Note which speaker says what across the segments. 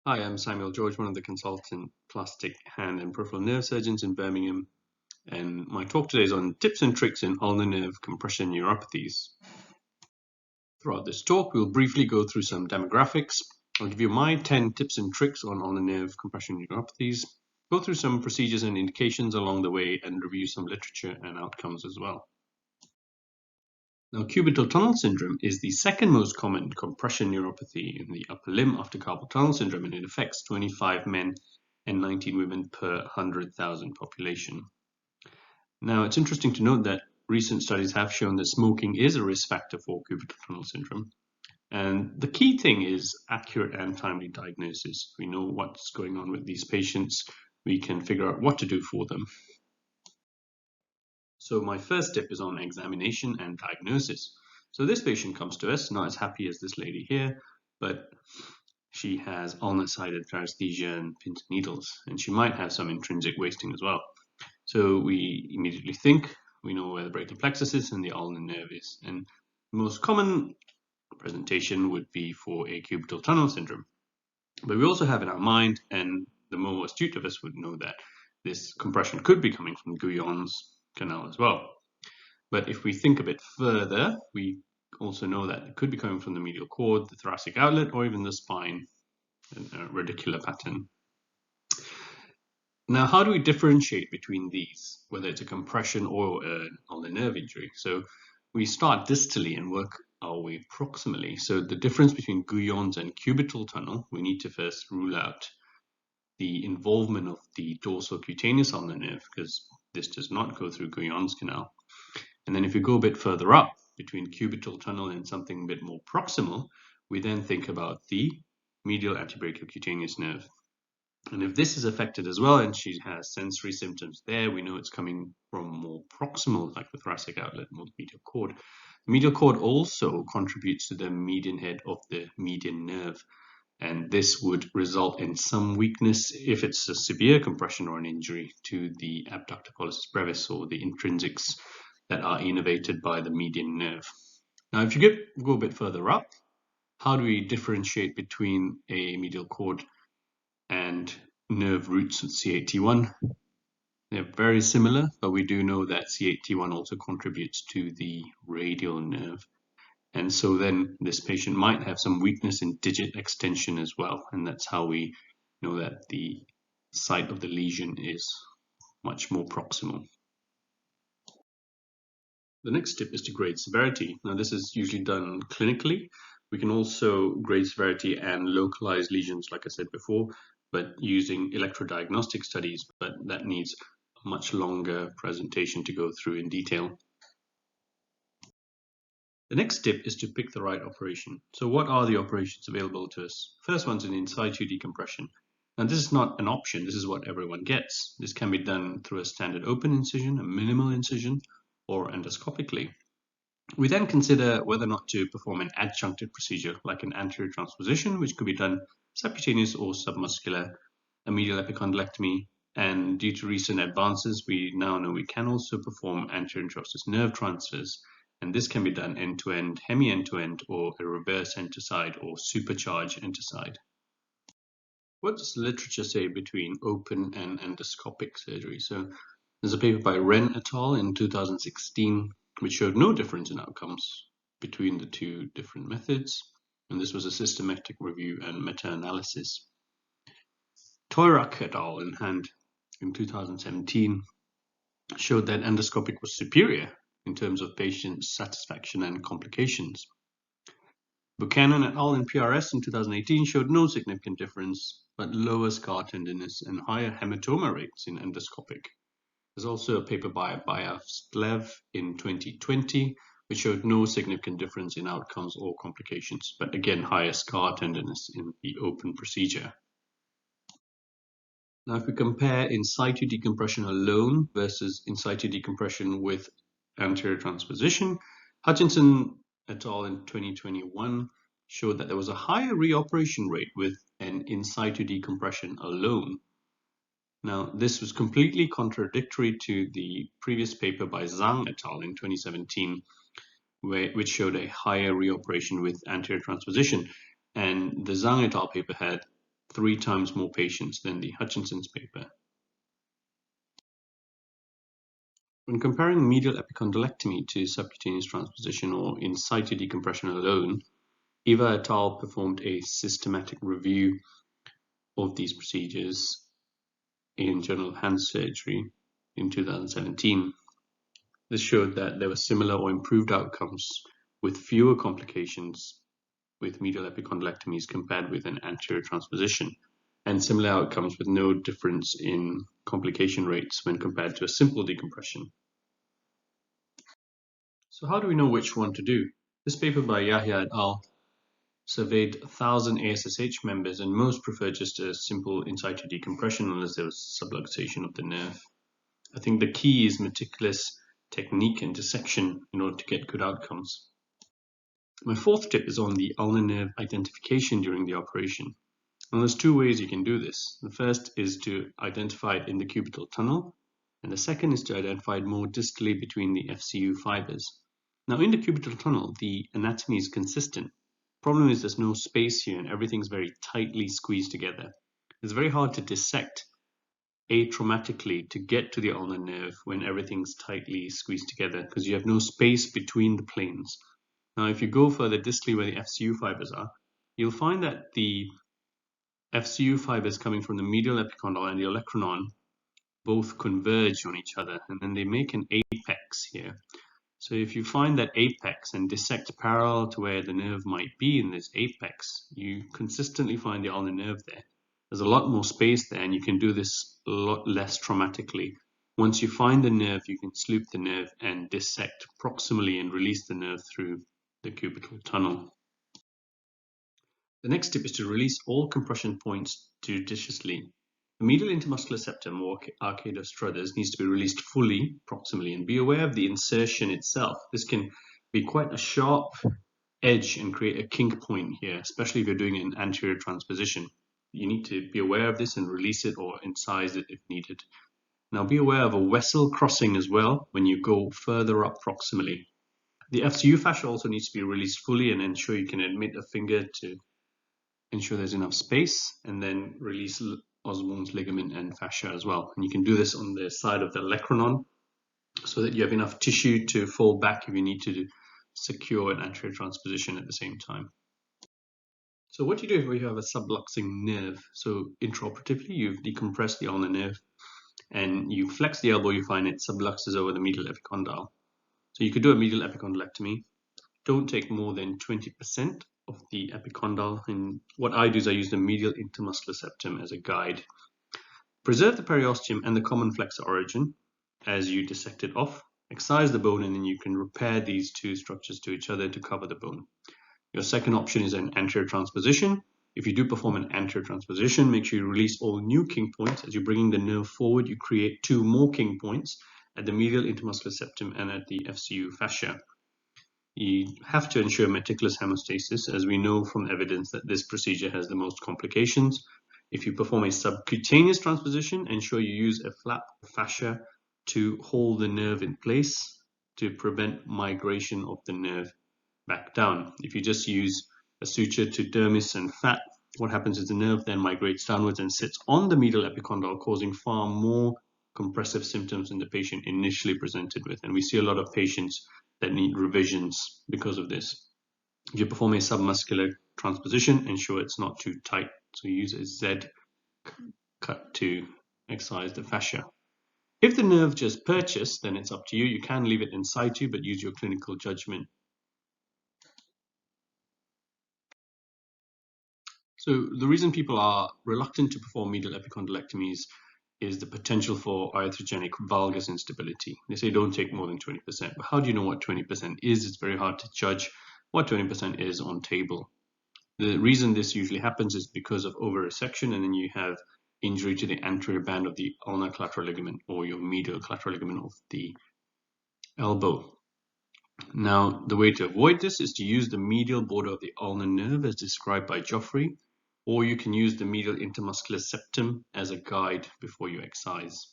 Speaker 1: Hi, I'm Samuel George, one of the consultant plastic hand and peripheral nerve surgeons in Birmingham. And my talk today is on tips and tricks in ulnar nerve compression neuropathies. Throughout this talk, we'll briefly go through some demographics. I'll give you my 10 tips and tricks on ulnar nerve compression neuropathies, go through some procedures and indications along the way, and review some literature and outcomes as well. Now, cubital tunnel syndrome is the second most common compression neuropathy in the upper limb after carpal tunnel syndrome, and it affects 25 men and 19 women per 100,000 population. Now, it's interesting to note that recent studies have shown that smoking is a risk factor for cubital tunnel syndrome. And the key thing is accurate and timely diagnosis. We know what's going on with these patients. We can figure out what to do for them. So my first tip is on examination and diagnosis. So this patient comes to us, not as happy as this lady here, but she has ulnar-sided paresthesia and pins and needles, and she might have some intrinsic wasting as well. So we immediately think we know where the brachial plexus is and the ulnar nerve is. And the most common presentation would be for a cubital tunnel syndrome. But we also have in our mind, and the more astute of us would know that this compression could be coming from Guyon's canal as well. But if we think a bit further, we also know that it could be coming from the medial cord, the thoracic outlet, or even the spine, a radicular pattern. Now, how do we differentiate between these, whether it's a compression or an ulnar nerve injury? So we start distally and work our way proximally. So the difference between Guyon's and cubital tunnel, we need to first rule out the involvement of the dorsal cutaneous ulnar nerve, because this does not go through Guyon's canal. And then if we go a bit further up between cubital tunnel and something a bit more proximal, we then think about the medial antebrachial cutaneous nerve. And if this is affected as well, and she has sensory symptoms there, we know it's coming from more proximal, like the thoracic outlet, more the medial cord. The medial cord also contributes to the median head of the median nerve. And this would result in some weakness if it's a severe compression or an injury to the abductor pollicis brevis or the intrinsics that are innervated by the median nerve. Now, if you go a bit further up, how do we differentiate between a medial cord and nerve roots with C8T1? They're very similar, but we do know that C8T1 also contributes to the radial nerve. And so then this patient might have some weakness in digit extension as well. And that's how we know that the site of the lesion is much more proximal. The next tip is to grade severity. Now, this is usually done clinically. We can also grade severity and localize lesions, like I said before, but using electrodiagnostic studies, but that needs a much longer presentation to go through in detail. The next tip is to pick the right operation. So what are the operations available to us? First one's an in situ decompression. Now, this is not an option. This is what everyone gets. This can be done through a standard open incision, a minimal incision, or endoscopically. We then consider whether or not to perform an adjunctive procedure, like an anterior transposition, which could be done subcutaneous or submuscular, a medial epicondylectomy, and due to recent advances, we now know we can also perform anterior intraosseous nerve transfers. And this can be done end-to-end, hemi-end-to-end, or a reverse end-to-side or supercharge end-to-side. What does the literature say between open and endoscopic surgery? So there's a paper by Ren et al. In 2016, which showed no difference in outcomes between the two different methods. And this was a systematic review and meta-analysis. Toirak et al. In hand in 2017 showed that endoscopic was superior in terms of patient satisfaction and complications. Buchanan et al. In PRS in 2018 showed no significant difference, but lower scar tenderness and higher hematoma rates in endoscopic. There's also a paper by Bayavstlev in 2020, which showed no significant difference in outcomes or complications, but again, higher scar tenderness in the open procedure. Now, if we compare in situ decompression alone versus in situ decompression with anterior transposition, Hutchinson et al. In 2021 showed that there was a higher reoperation rate with an in situ decompression alone. Now, this was completely contradictory to the previous paper by Zhang et al. In 2017, which showed a higher reoperation with anterior transposition. And the Zhang et al. Paper had 3 times more patients than the Hutchinson's paper. When comparing medial epicondylectomy to subcutaneous transposition or in situ decompression alone, Eva et al. Performed a systematic review of these procedures in Journal of Hand Surgery in 2017. This showed that there were similar or improved outcomes with fewer complications with medial epicondylectomies compared with an anterior transposition, and similar outcomes with no difference in complication rates when compared to a simple decompression. So how do we know which one to do? This paper by Yahya et al. Surveyed 1,000 ASSH members, and most preferred just a simple in situ decompression unless there was subluxation of the nerve. I think the key is meticulous technique and dissection in order to get good outcomes. My fourth tip is on the ulnar nerve identification during the operation. And there's 2 ways you can do this. The first is to identify it in the cubital tunnel, and the second is to identify it more distally between the FCU fibers. Now in the cubital tunnel, the anatomy is consistent. Problem is there's no space here and everything's very tightly squeezed together. It's very hard to dissect atraumatically to get to the ulnar nerve when everything's tightly squeezed together because you have no space between the planes. Now if you go further distally where the FCU fibers are, you'll find that the FCU fibers coming from the medial epicondyle and the olecranon both converge on each other, and then they make an apex here. So if you find that apex and dissect parallel to where the nerve might be in this apex, you consistently find the ulnar nerve there. There's a lot more space there, and you can do this a lot less traumatically. Once you find the nerve, you can sloop the nerve and dissect proximally and release the nerve through the cubital tunnel. The next tip is to release all compression points judiciously. The medial intermuscular septum, or arcade of Struthers, needs to be released fully, proximally, and be aware of the insertion itself. This can be quite a sharp edge and create a kink point here, especially if you're doing an anterior transposition. You need to be aware of this and release it or incise it if needed. Now be aware of a vessel crossing as well when you go further up proximally. The FCU fascia also needs to be released fully, and ensure you can admit a finger to ensure there's enough space, and then release Osborne's ligament and fascia as well. And you can do this on the side of the olecranon so that you have enough tissue to fall back if you need to secure an anterior transposition at the same time. So what you do if you have a subluxing nerve, so intraoperatively you've decompressed the ulnar nerve and you flex the elbow, you find it subluxes over the medial epicondyle. So you could do a medial epicondylectomy. Don't take more than 20% of the epicondyle, and what I do is I use the medial intermuscular septum as a guide. Preserve the periosteum and the common flexor origin as you dissect it off. Excise the bone, and then you can repair these 2 structures to each other to cover the bone. Your second option is an anterior transposition. If you do perform an anterior transposition, make sure you release all new kink points. As you're bringing the nerve forward, you create 2 more kink points at the medial intermuscular septum and at the FCU fascia. You have to ensure meticulous hemostasis, as we know from evidence that this procedure has the most complications. If you perform a subcutaneous transposition, ensure you use a flap fascia to hold the nerve in place to prevent migration of the nerve back down. If you just use a suture to dermis and fat, what happens is the nerve then migrates downwards and sits on the medial epicondyle, causing far more compressive symptoms than the patient initially presented with. And we see a lot of patients that need revisions because of this. If you perform a submuscular transposition, ensure it's not too tight. So use a Z cut to excise the fascia. If the nerve just purchased, then it's up to you. You can leave it in situ, but use your clinical judgment. So the reason people are reluctant to perform medial epicondylectomies is the potential for iatrogenic valgus instability. They say don't take more than 20%, but how do you know what 20% is? It's very hard to judge what 20% is on table. The reason this usually happens is because of over-resection, and then you have injury to the anterior band of the ulnar collateral ligament or your medial collateral ligament of the elbow. Now, the way to avoid this is to use the medial border of the ulnar nerve as described by Geoffrey, or you can use the medial intermuscular septum as a guide before you excise.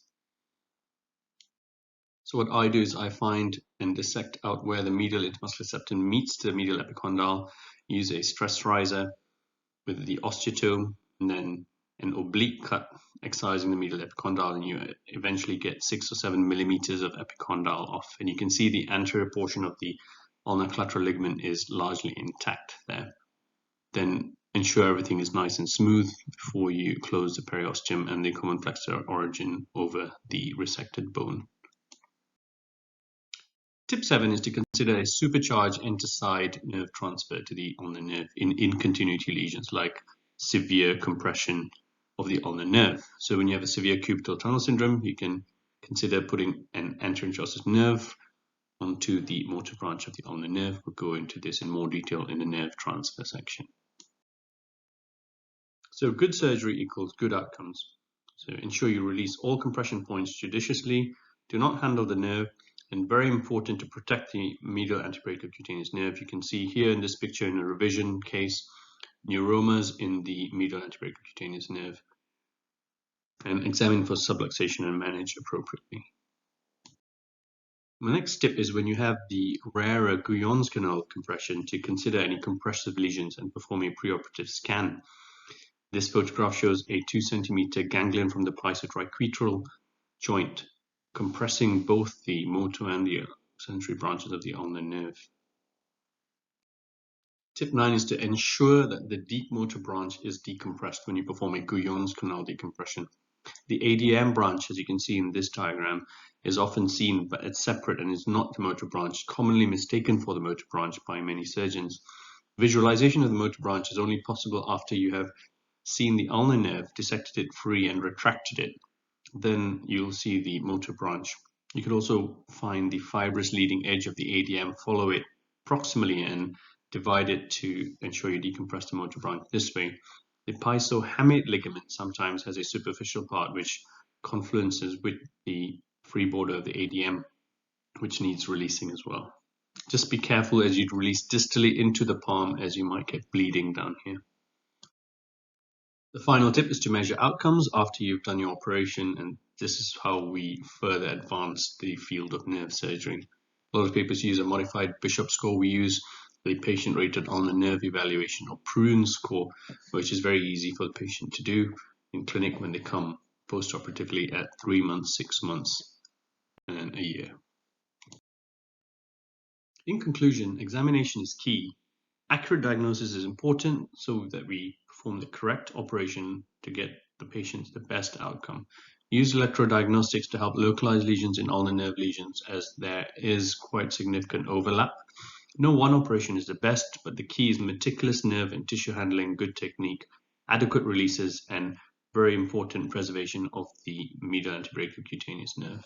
Speaker 1: So what I do is I find and dissect out where the medial intermuscular septum meets the medial epicondyle, use a stress riser with the osteotome, and then an oblique cut excising the medial epicondyle, and you eventually get 6 or 7 millimeters of epicondyle off. And you can see the anterior portion of the ulnar collateral ligament is largely intact there. Then ensure everything is nice and smooth before you close the periosteum and the common flexor origin over the resected bone. Tip 7 is to consider a supercharged interside nerve transfer to the ulnar nerve in incontinuity lesions like severe compression of the ulnar nerve. So when you have a severe cubital tunnel syndrome, you can consider putting an anterior introsseous nerve onto the motor branch of the ulnar nerve. We'll go into this in more detail in the nerve transfer section. So good surgery equals good outcomes. So ensure you release all compression points judiciously. Do not handle the nerve. And very important to protect the medial antebrachial cutaneous nerve. You can see here in this picture in a revision case, neuromas in the medial antebrachial cutaneous nerve, and examine for subluxation and manage appropriately. My next tip is when you have the rarer Guyon's canal compression to consider any compressive lesions and perform a preoperative scan. This photograph shows a 2 centimeter ganglion from the pisotriquetral joint compressing both the motor and the sensory branches of the ulnar nerve. Tip 9 is to ensure that the deep motor branch is decompressed when you perform a Guyon's canal decompression. The ADM branch, as you can see in this diagram, is often seen, but it's separate and is not the motor branch, commonly mistaken for the motor branch by many surgeons. Visualization of the motor branch is only possible after you have seen the ulnar nerve, dissected it free and retracted it. Then you'll see the motor branch. You could also find the fibrous leading edge of the ADM, follow it proximally and divide it to ensure you decompress the motor branch this way. The pisohamate ligament sometimes has a superficial part which confluences with the free border of the ADM, which needs releasing as well. Just be careful as you release distally into the palm, as you might get bleeding down here. The final tip is to measure outcomes after you've done your operation, and this is how we further advance the field of nerve surgery. A lot of papers use a modified Bishop score. We use the patient-rated ulnar nerve evaluation, or PRUNE score, which is very easy for the patient to do in clinic when they come post-operatively at 3 months, 6 months, and a year. In conclusion, examination is key. Accurate diagnosis is important so that we perform the correct operation to get the patient the best outcome. Use electrodiagnostics to help localize lesions in ulnar nerve lesions, as there is quite significant overlap. No one operation is the best, but the key is meticulous nerve and tissue handling, good technique, adequate releases, and very important preservation of the medial antebrachial cutaneous nerve.